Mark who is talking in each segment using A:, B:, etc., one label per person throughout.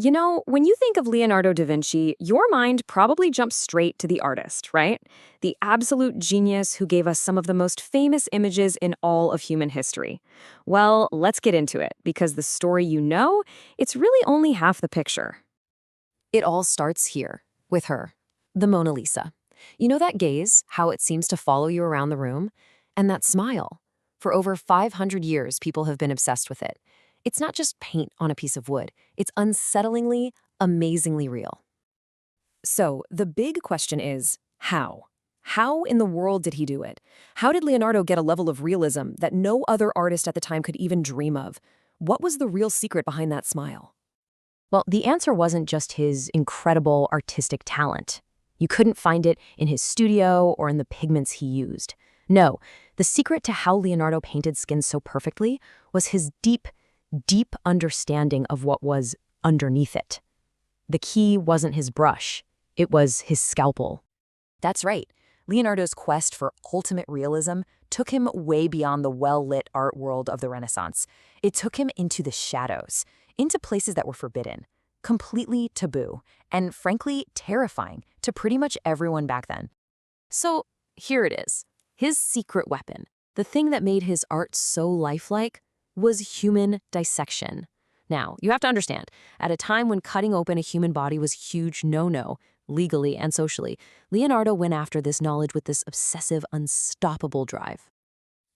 A: When you think of Leonardo da Vinci, your mind probably jumps straight to the artist, right? The absolute genius who gave us some of the most famous images in all of human history. Well, let's get into it, because the story it's really only half the picture.
B: It all starts here, with her, the Mona Lisa. You know that gaze, how it seems to follow you around the room? And that smile. For over 500 years, people have been obsessed with it. It's not just paint on a piece of wood. It's unsettlingly, amazingly real. So, the big question is, how? How in the world did he do it? How did Leonardo get a level of realism that no other artist at the time could even dream of? What was the real secret behind that smile? Well, the answer wasn't just his incredible artistic talent. You couldn't find it in his studio or in the pigments he used. No, the secret to how Leonardo painted skin so perfectly was his deep understanding of what was underneath it. The key wasn't his brush, it was his scalpel. That's right. Leonardo's quest for ultimate realism took him way beyond the well-lit art world of the Renaissance. It took him into the shadows, into places that were forbidden, completely taboo, and frankly terrifying to pretty much everyone back then. So here it is, his secret weapon, the thing that made his art so lifelike, was human dissection. Now, you have to understand, at a time when cutting open a human body was a huge no-no, legally and socially, Leonardo went after this knowledge with this obsessive, unstoppable drive.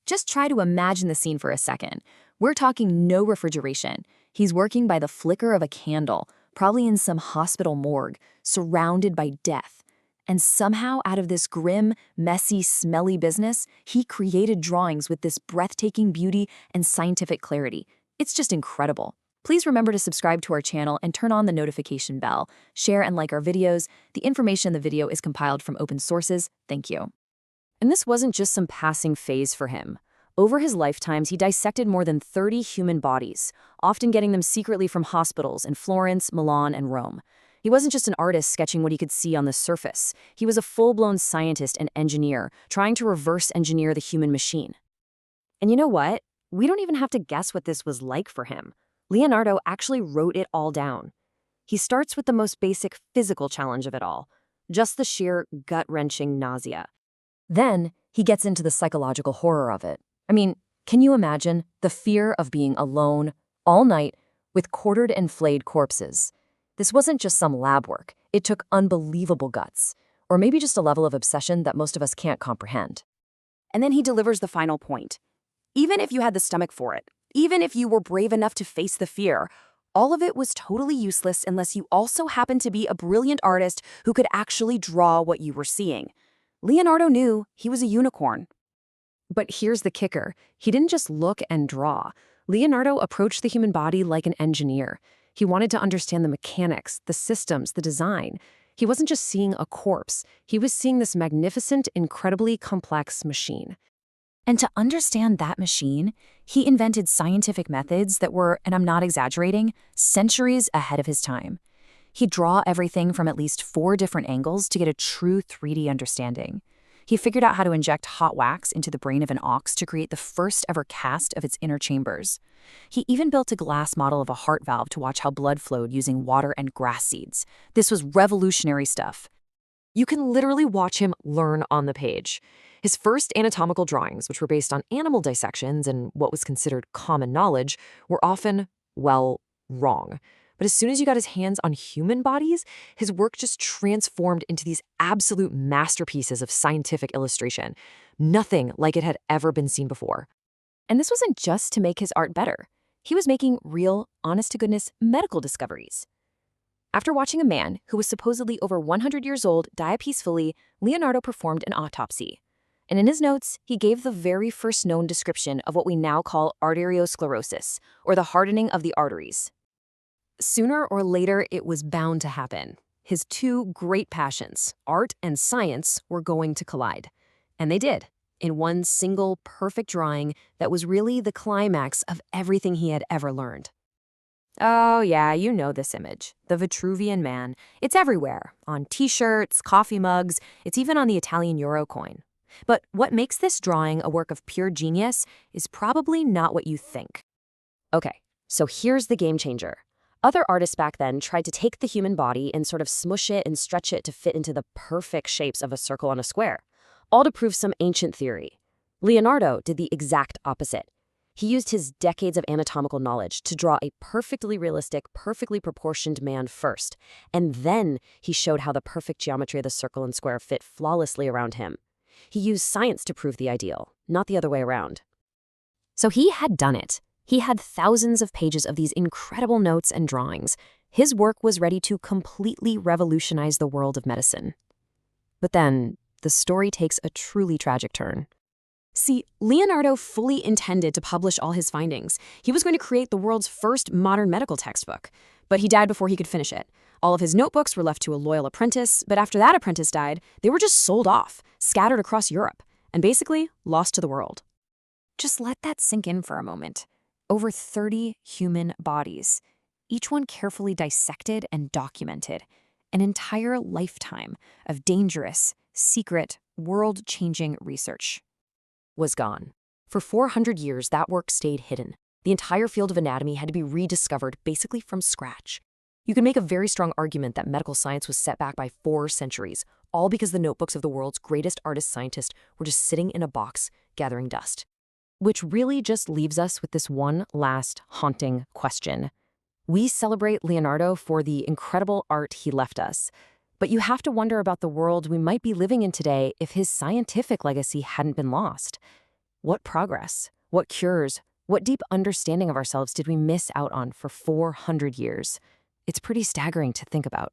B: Just try to imagine the scene for a second. We're talking no refrigeration. He's working by the flicker of a candle, probably in some hospital morgue, surrounded by death. And somehow, out of this grim, messy, smelly business, he created drawings with this breathtaking beauty and scientific clarity. It's just incredible. Please remember to subscribe to our channel and turn on the notification bell. Share and like our videos. The information in the video is compiled from open sources. Thank you. And this wasn't just some passing phase for him. Over his lifetimes, he dissected more than 30 human bodies, often getting them secretly from hospitals in Florence, Milan, and Rome. He wasn't just an artist sketching what he could see on the surface. He was a full-blown scientist and engineer, trying to reverse engineer the human machine. And you know what? We don't even have to guess what this was like for him. Leonardo actually wrote it all down. He starts with the most basic physical challenge of it all, just the sheer gut-wrenching nausea. Then he gets into the psychological horror of it. I mean, can you imagine the fear of being alone all night with quartered and flayed corpses? This wasn't just some lab work. It took unbelievable guts, or maybe just a level of obsession that most of us can't comprehend. And then he delivers the final point. Even if you had the stomach for it, even if you were brave enough to face the fear, all of it was totally useless unless you also happened to be a brilliant artist who could actually draw what you were seeing. Leonardo knew he was a unicorn. But here's the kicker. He didn't just look and draw. Leonardo approached the human body like an engineer. He wanted to understand the mechanics, the systems, the design. He wasn't just seeing a corpse. He was seeing this magnificent, incredibly complex machine. And to understand that machine, he invented scientific methods that were, and I'm not exaggerating, centuries ahead of his time. He'd draw everything from at least 4 different angles to get a true 3D understanding. He figured out how to inject hot wax into the brain of an ox to create the first ever cast of its inner chambers. He even built a glass model of a heart valve to watch how blood flowed using water and grass seeds. This was revolutionary stuff. You can literally watch him learn on the page. His first anatomical drawings, which were based on animal dissections and what was considered common knowledge, were often, well, wrong. But as soon as you got his hands on human bodies, his work just transformed into these absolute masterpieces of scientific illustration. Nothing like it had ever been seen before. And this wasn't just to make his art better. He was making real, honest-to-goodness medical discoveries. After watching a man who was supposedly over 100 years old die peacefully, Leonardo performed an autopsy. And in his notes, he gave the very first known description of what we now call arteriosclerosis, or the hardening of the arteries. Sooner or later, it was bound to happen. His 2 great passions, art and science, were going to collide. And they did, in one single perfect drawing that was really the climax of everything he had ever learned. Oh yeah, you know this image, the Vitruvian man. It's everywhere, on t-shirts, coffee mugs, it's even on the Italian euro coin. But what makes this drawing a work of pure genius is probably not what you think. Okay, so here's the game changer. Other artists back then tried to take the human body and sort of smush it and stretch it to fit into the perfect shapes of a circle and a square, all to prove some ancient theory. Leonardo did the exact opposite. He used his decades of anatomical knowledge to draw a perfectly realistic, perfectly proportioned man first, and then he showed how the perfect geometry of the circle and square fit flawlessly around him. He used science to prove the ideal, not the other way around. So he had done it. He had thousands of pages of these incredible notes and drawings. His work was ready to completely revolutionize the world of medicine. But then, the story takes a truly tragic turn. See, Leonardo fully intended to publish all his findings. He was going to create the world's first modern medical textbook. But he died before he could finish it. All of his notebooks were left to a loyal apprentice, but after that apprentice died, they were just sold off, scattered across Europe, and basically lost to the world. Just let that sink in for a moment. Over 30 human bodies, each one carefully dissected and documented. An entire lifetime of dangerous, secret, world-changing research was gone. For 400 years, that work stayed hidden. The entire field of anatomy had to be rediscovered basically from scratch. You can make a very strong argument that medical science was set back by 4 centuries, all because the notebooks of the world's greatest artist-scientists were just sitting in a box, gathering dust. Which really just leaves us with this one last haunting question. We celebrate Leonardo for the incredible art he left us, but you have to wonder about the world we might be living in today if his scientific legacy hadn't been lost. What progress, what cures, what deep understanding of ourselves did we miss out on for 400 years? It's pretty staggering to think about.